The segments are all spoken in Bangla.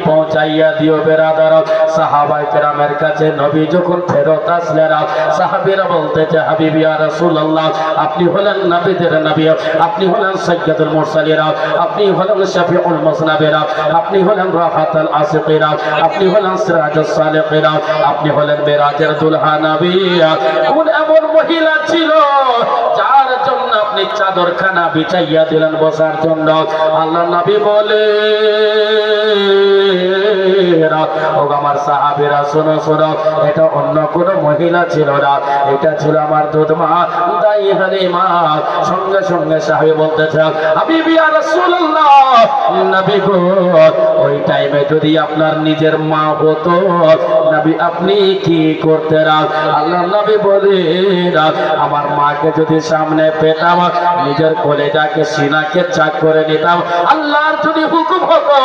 পৌঁছাইয়া দিও বেরাদার। সাহাবায়ে কেরামের কাছে নবী যখন ফেরত আসলেন, সাহাবীরা বলতেছে, হাবিবি ইয়া রাসূলুল্লাহ, আপনি হলেন নবীদের নবী, আপনি হলেন সাইয়্যিদুল মুরসালিন, আপনি হলেন শফিউল মুযনিবিন, আপনি হলেন রাহাতুল আসিকিন, আপনি হলেন সিরাজুস সালিকিন, আপনি হলেন মিরাজের দুলহা নবী। কোন এমন মহিলা ছিল যার জন্য আপনি চাদরখানা বিছাইয়া দিলেন বসার জন্য? আল্লাহ নবী বলে, ও আমার সাহাবীরা শোনো শোনো, এটা অন্য কোন মহিলা ছিল না, এটা ছিল আমার দুধ মা দাই হালিমা। সঙ্গে সঙ্গে সাহাবী বলতেছে, হাবিবি ইয়া রাসূলুল্লাহ, নবী গো, ওই টাইমে যদি আপনার নিজের মা হতো নবী, আপনি কি করতেন? আল্লাহ নবী বলে, আমার মাকে যদি সামনে পেতাম, নিজের কলেজাকে সিনাকে চাক করে নিতাম। আল্লাহর যদি হুকুম হতো,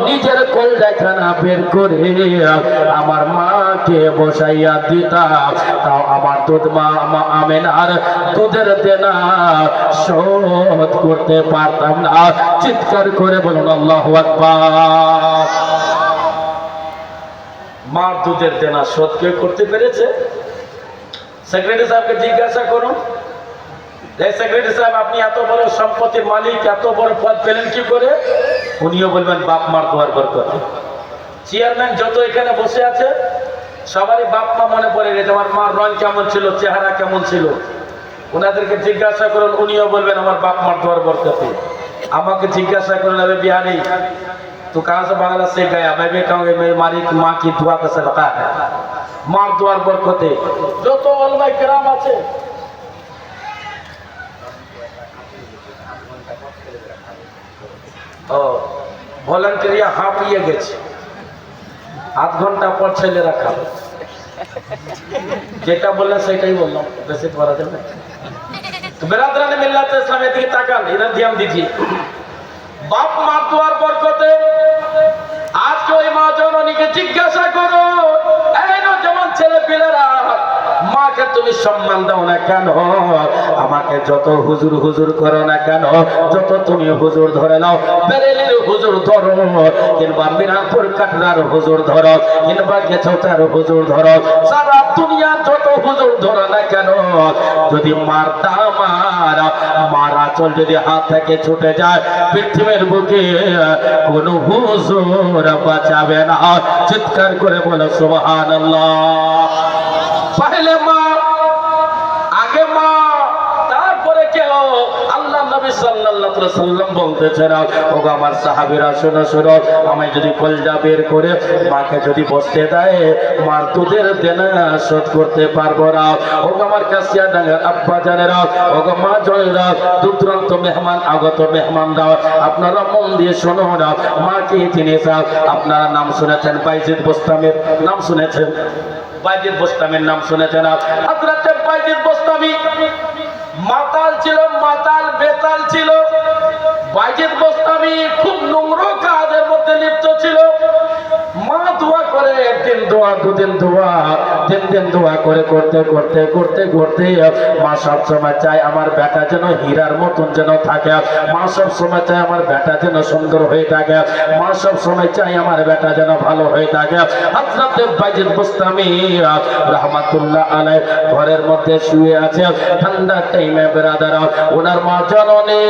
নিজের কলেজাখানা বের করে আমার মাকে বসাইয়া দিতাম, তাও আমার দুধ মা আমেনার দুধের দেনা শোধ করতে পারতাম না। চিৎকার করে বলুন আল্লাহু আকবার। মার দুধের দেনা শোধ কে করতে পেরেছে? সেক্রেটারি সাহেবকে জিজ্ঞাসা করুন, সেক্রেটারি সাহেব, আপনি এত বড় সম্পত্তির মালিক, এত বড় পদ পেলেন কি করে? উনিও বলবেন বাপ মার দোয়ার বরকতে। চেয়ারম্যান যত এখানে বসে আছে সবারই বাপ মা মনে পড়ে গেছে, আমার মার রং কেমন ছিল, চেহারা কেমন ছিল। ওনাদেরকে জিজ্ঞাসা করুন, উনিও বলবেন আমার বাপ মার দোয়ার বরকতে। আমাকে জিজ্ঞাসা করুন, আরে বিহারি तू कहाँ से बांग्ला सीख गया? मैं भी कहूँगी मेरी मारी माँ की दुआ का सदका है, मार दुआर बरकते। जो तो उलमाए किराम আছে ও ভলান্টিয়ার হাঁপিয়ে গেছে, আধ ঘন্টা পর ছেলেরা খাবে। যেটা বললেন সেটাই বললাম, বেশি করা যাবে না। तो बिरादरान मिल्लत इस्लामी दिखे ताकान, इधर ध्यान दीजिए। बाप मार दुआर बरकते। आज के ওই মা জননীকে জিজ্ঞাসা করো, এই নওজওয়ান ছেলে পেলেরা, মাকে তুমি সম্মান দাও না কেন? আমাকে যত হুজুর হুজুর করো না কেন, যত তুমি হুজুর ধরে নাও, বেরেলির হুজুর ধরো, কিংবা মিরাপুর কাটরার হুজুর ধরো, কিংবা গেছতার হুজুর ধরো, সারা দুনিয়া যত হুজুর ধরো না কেন, যদি মারতা মার আঁচল যদি হাত থেকে ছুটে যায়, পৃথিবীর বুকে কোন হুজুর বাঁচাবে না। চিৎকার করে বলো সুবহানাল্লাহ। पहले माँ, आगे माँ, तारपरे केउ। আল্লাহ নবী সাল্লাল্লাহু আলাইহি ওয়াসাল্লাম বলতেছেন, ওগো আমার সাহাবীরা শোনো শোনো, আমি যদি কলজা বের করে মাকে যদি বসতে দেয়, মার দুধের দেনা শোধ করতে পারবো না। ওগো আমার কাছিয়া ডাঙ্গার আব্বা জানেরা, ওগো মা জয়েরা, দূরদূরান্ত মেহমান আগত মেহমানরা, আপনারা মন দিয়ে শোনো না। মাকে চিনেছ? আপনারা নাম শুনেছেন বাইজিদ বোস্তামির নাম শুনেছেন? বাইজিদ বোস্তামির নাম শুনেছেন? হযরত বাইজিদ বোস্তামি মাতাল ছিল, মাতাল বেতাল ছিল। বাইজিদ বোস্তামি খুব নোংরা কাজের মধ্যে লিপ্ত ছিল। মা দোয়া করে, একদিন দোয়া, দুদিন দোয়া, তিন দিন দোয়া করে করতে করতে করতে করতে মা সব সময় চায় আমার বেটা যেন হীরার মতন যেন থাকে, মা সব সময় চায় আমার বেটা যেন সুন্দর হয়ে থাকে, মা সব সময় চায় আমার বেটা যেন ভালো হয়ে থাকে। হযরত বাইজিদ বোস্তামি রাহমাতুল্লাহ আলাইহি ঘরের মধ্যে শুয়ে আছে, ঠান্ডা টাইমে বেরাদারা, ওনার মা জননী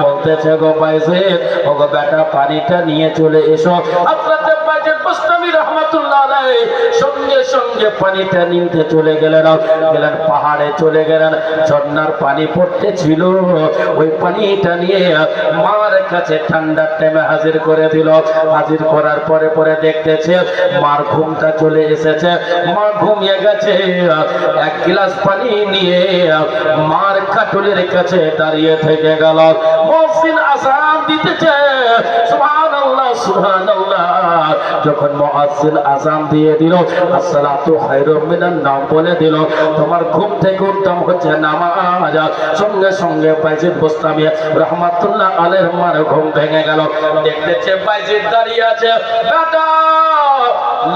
বলতেছে, গো বাইজিদ, ও গো বেটা পানিটা নিয়ে চলে এসো। হযরত বাইজিদ বোস্তামি রাহমাতুল্লাহ আলাইহি সঙ্গে সঙ্গে পানিটা নিতে চলে গেলেন, পাহাড়ে চলে গেলেন। ঝর্ণার পানি পড়তে ছিল, ওই পানিটা নিয়ে মার কাছে ঠান্ডা টাইমে হাজির করে দিল। হাজির করার পরে পরে দেখতেছে মার ঘুমটা চলে এসেছে, মা ঘুমিয়ে গেছে। এক গ্লাস পানি নিয়ে মার খাটুলের কাছে দাঁড়িয়ে থেকে গেল। মুয়াজ্জিন আযান দিতেছে, সুবহানাল্লাহ সুবহানাল্লাহ। যখন মুয়াজ্জিন আযান দিয়ে দিল, আসসালাতু খায়রুম মিনান নাওম বলে দিল, তোমার ঘুম থেকে উত্তম হচ্ছে নামাজ। সঙ্গে সঙ্গে বাইজিদ বোস্তামি রাহমাতুল্লাহ আলাইহির মার ঘুম ভেঙে গেল। দেখতেছে বাইজিদ দাঁড়িয়ে আছে। বেটা,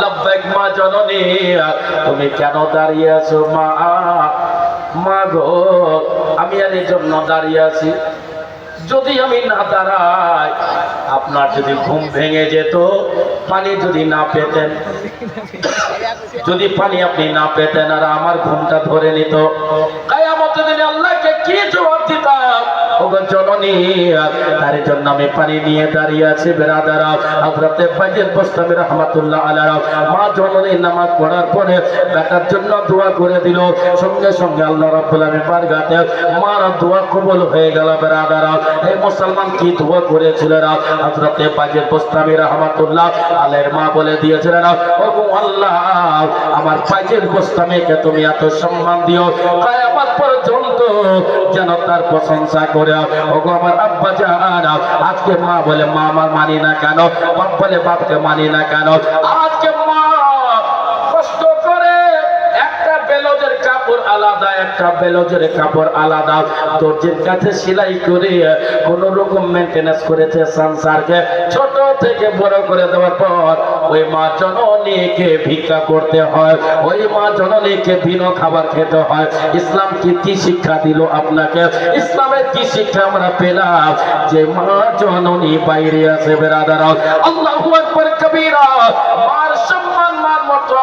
লব্বাইক মা জননী, তুমি কেন দাঁড়িয়ে আছো? মা, মা গো, আমি এর জন্য দাঁড়িয়ে আছি, যদি আমি না দাঁড়াই আপনার যদি ঘুম ভেঙে যেত, পানি যদি না পেতেন, যদি পানি আপনি না পেতেন আর আমার ঘুমটা ধরে নিত, কিয়ামতের দিনে আল্লাহকে কি জবাব দিতাম? ওগো জননী, তার জন্য আমি পানি নিয়ে দাঁড়িয়ে আছি। বেরাদারা, হযরতে বাইজিদ বোস্তামী রাহমাতুল্লাহ আলাইহি মা জননী নামাজ পড়ার পরে বেটার জন্য দোয়া করে দিল। সঙ্গে সঙ্গে আল্লাহ রাব্বুল আলামিন বারগাতে মার দোয়া কবুল হয়ে গেল। বেরাদারা, এই মুসলমান কি দোয়া করেছিলেন? হযরতে বাইজিদ বোস্তামী রাহমাতুল্লাহ আলাইহির মা বলে দিয়েছিলেন, ওগো আল্লাহ, আমার বাইজিদ বোস্তামীকে তুমি এত সম্মান দিও, কিয়ামত পর্যন্ত যেন তার প্রশংসা করে। ওগো আমার আব্বা জান, আজকে মা বলে মা আমার মানি না কেন, বাপ বলে বাপকে মানি না কেন? আজকে মা কষ্ট করে একটা বেলজের কাপড় আলাদা, একটা বেলজের কাপড় আলাদা দর্জির কাছে সেলাই করে কোন রকম মেনটেনেন্স করেছে সংসারকে। ছোট থেকে বড় করে দেওয়ার পর ওই মা জননীকে ভিক্ষা করতে হয়, ওই মা জননীকে দিনও খাবার খেতে হয়। ইসলাম কি শিক্ষা দিল আপনাকে? ইসলামের কি শিক্ষা আমরা পেলাম? যে মা জননী বাইরে আছে। বেরাদারা, আল্লাহু আকবার কবীরা, মার সম্মান, মার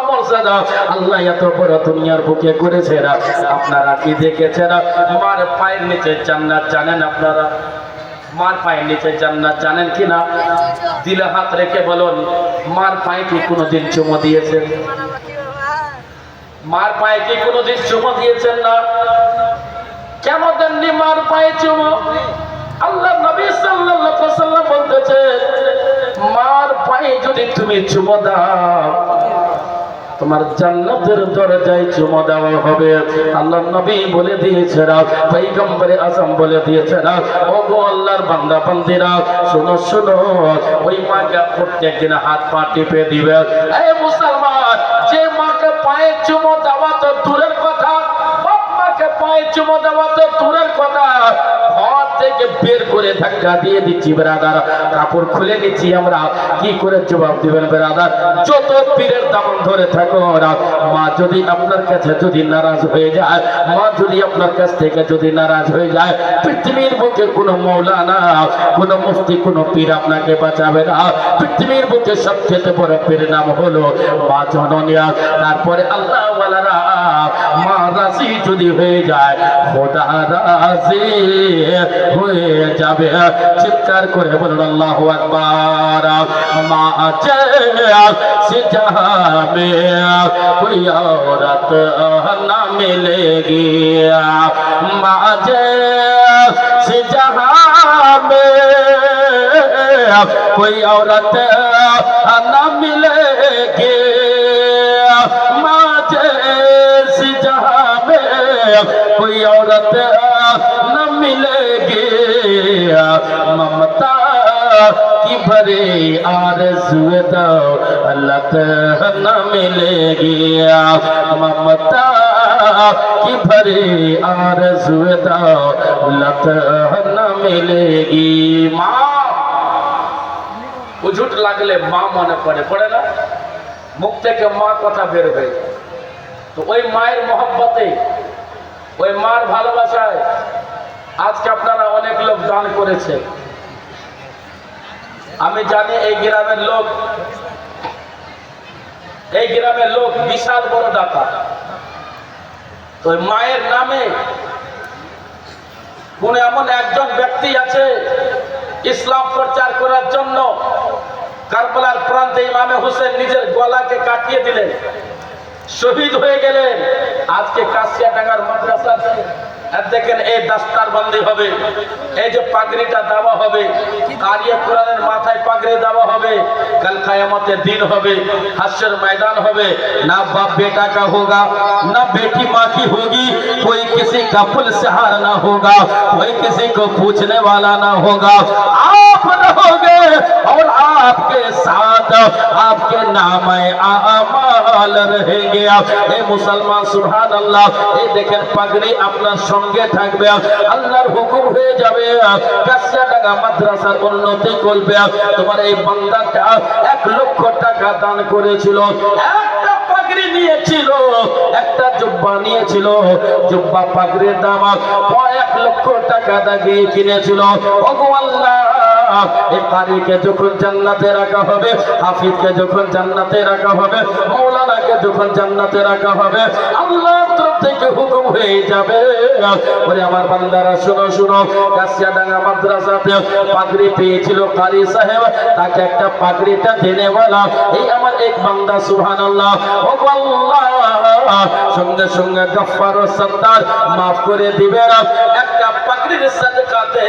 মর্যাদা আল্লাহ এত বড় দুনিয়ার বুকে করেছে। আপনারা কি দেখেছেন? মার পায়ের নিচে জান্নাত জানেন আপনারা? মার পায়ের নিচে জান্নাত জানেন কিনা? দিলে হাত রেখে বলুন, মার পায়ে কি কোনোদিন চুমো দিয়েছেন? মার পায়ে কি কোনোদিন চুমো দিয়েছেন না? কেন দেননি মার পায়ে চুমো? আল্লাহ নবী সাল্লাল্লাহু আলাইহি ওয়াসাল্লাম বলতেছেন, মার পায়ে যদি তুমি চুমো দাও, তোমার জান্নাতের দরজায় চুমো দেওয়া হবে। আল্লাহর নবী বলে দিয়েছেন, পয়গম্বরে আযম বলে দিয়েছেন, ওগো আল্লাহর বান্দা বান্দীরা, শোনো শোনো, ওই মাকে প্রত্যেকদিন হাত পা টিপে দিবে। এই মুসলমান, যে মাকে পায়ে চুমো দেওয়া তো দূরের কথা, বাপ মাকে পায়ে চুমো দেওয়া তো দূরের কথা, ঘর থেকে বের করে ধাক্কা দিয়ে দিচ্ছি। বেরাদার, কাপড় খুলে নিচ্ছি আমরা, কি করে জবাব দিবেন? বেরাদার, যত পীরের দামন ধরে থাকো না, মা যদি আপনার কাছে যদি নারাজ হয়ে যায়, মা যদি আপনার কাছ থেকে যদি নারাজ হয়ে যায়, পৃথিবীর বুকে কোনো মৌলানা, কোনো মুফতি, কোনো পীর আপনাকে বাঁচাবে না। পৃথিবীর বুকে সবচেয়ে বড় পীর নাম হলো মা জননী। তারপরে আল্লাহ ওয়ালারা, মা রাজি যদি হয়ে যায়, খোদা রাজি হয়ে যাবে। চিৎকার করে বলুন আল্লাহু আকবার। মা से जहां में कोई औरत न मिलेगी, माँ से जहां में कोई औरत न मिलेगी, माँ से जहां में कोई औरत न मिलेगी, ममता की भरे आरज़ू दो लत न मिलेगी, ममता की भरे आरज़ू दो लत न मिलेगी। माँ उझुट लागले माँ मने पड़े पड़े ना, मुख থেকে মা কথা বের হয়ে যায়। তো ওই মায়ের মহব্বতে, ওই মার ভালোবাসায় আজকে আপনারা অনেক লোক দান করেছে। আমি জানি এই গ্রামের লোক বিশাল বড় দাতা। তো মায়ের নামে কোন এমন একজন ব্যক্তি আছে ইসলাম প্রচার করার জন্য কারবালার প্রান্তে ইমামে হোসেন নিজের গলাকে কাটিয়ে দিলেন, শহীদ হয়ে গেলেন। আজকে কাশিয়াডাঙ্গার মাদ্রাসাতে দেখেন এই দাস্তার বন্দি হবে, এই যে পাগড়িটা দেওয়া হবে, কারিয়া কুরআনের মাথায় পাগড়ি দেওয়া হবে, কাল কিয়ামতের দিন হবে, হাশর मैदान হবে। ना बाप बेटा का होगा, ना बेटी माँ की होगी, कोई किसी का पुलसहार ना होगा, कोई किसी को पूछने वाला ना होगा। आप रहोगे और आपके साथ आपके नामे आमाल रहेंगे। ए मुसलमान सुभान अल्लाह, ए देखें पागड़ी अपना সঙ্গে থাকবে, আল্লাহর হুকুম হয়ে যাবে, কাশিয়াডাঙ্গা মাদ্রাসার উন্নতি করবে। তোমার এই বান্দাটা 1 লক্ষ টাকা দান করেছিল, একটা পাগড়ি নিয়েছিল, একটা জুব্বা নিয়েছিল, জুব্বা পাগড়ির দাম 1 লক্ষ টাকা দিয়ে কিনেছিল। ওগো আল্লাহ, এই কারিকে যখন জান্নাতে রাখা হবে, হাফিজকে যখন জান্নাতে রাখা হবে, মাওলানাকে যখন জান্নাতে রাখা হবে, আল্লাহর তরফ থেকে হুকুম হয়ে যাবে, ওরে আমার বান্দারা শোনো শোনো, কাশিয়াডাঙ্গা মাদ্রাসাতে পাগড়ি পেয়েছিল কারি সাহেব, তাকে একটা পাগড়িটা দেনে বলা। এই আমার এক বান্দা সুবহানাল্লাহ, ও আল্লাহ, সঙ্গে সঙ্গে গফফার ও সত্তার মাফ করে দিবে। একটা পাগড়ির সাদকাতে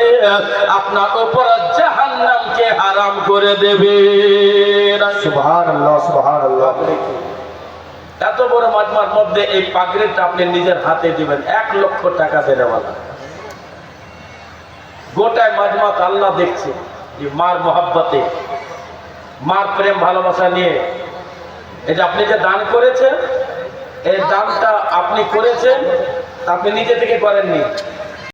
আপনার উপর জাহান্নামকে হারাম করে দেবে। সুবহানাল্লাহ সুবহানাল্লাহ। এত বড় মাজমার মধ্যে এই পাগড়িটা আপনি নিজের হাতে দিবেন, 1 লক্ষ টাকা দেনে বলা। গোটায় মাজমাত আল্লাহ দেখছে যে মার মোহাব্বতে, মার প্রেম ভালোবাসা নিয়ে এই যে আপনি যে দান করেছেন, এই দানটা আপনি করেছেন, আপনি নিজে থেকে করেননি,